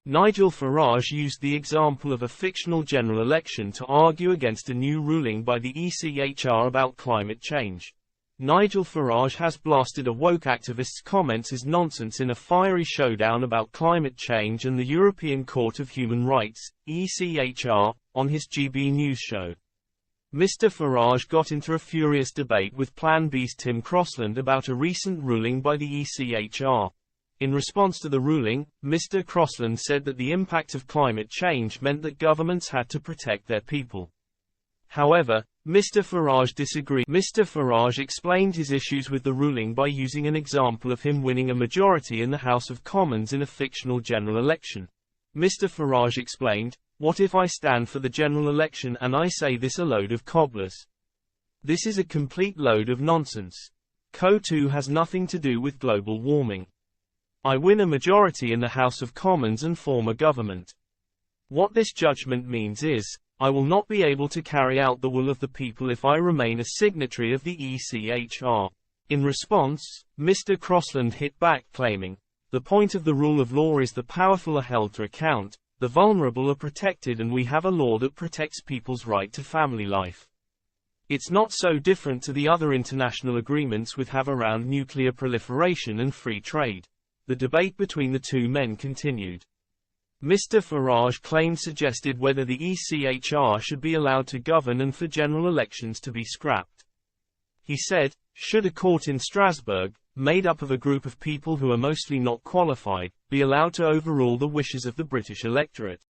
Nigel Farage used the example of a fictional general election to argue against a new ruling by the ECHR about climate change. Nigel Farage has blasted a woke activist's comments as nonsense in a fiery showdown about climate change and the European Court of Human Rights, ECHR, on his GB News show. Mr. Farage got into a furious debate with Plan B's Tim Crossland about a recent ruling by the ECHR. In response to the ruling, Mr. Crossland said that the impact of climate change meant that governments had to protect their people. However, Mr. Farage disagreed. Mr. Farage explained his issues with the ruling by using an example of him winning a majority in the House of Commons in a fictional general election. Mr. Farage explained, "What if I stand for the general election and I say this a load of cobblers? This is a complete load of nonsense. CO2 has nothing to do with global warming. I win a majority in the House of Commons and form a government. What this judgment means is, I will not be able to carry out the will of the people if I remain a signatory of the ECHR." In response, Mr. Crossland hit back claiming, "The point of the rule of law is the powerful are held to account, the vulnerable are protected, and we have a law that protects people's right to family life. It's not so different to the other international agreements we have around nuclear proliferation and free trade." The debate between the two men continued. Mr. Farage claimed suggested whether the ECHR should be allowed to govern and for general elections to be scrapped. He said, "Should a court in Strasbourg, made up of a group of people who are mostly not qualified, be allowed to overrule the wishes of the British electorate?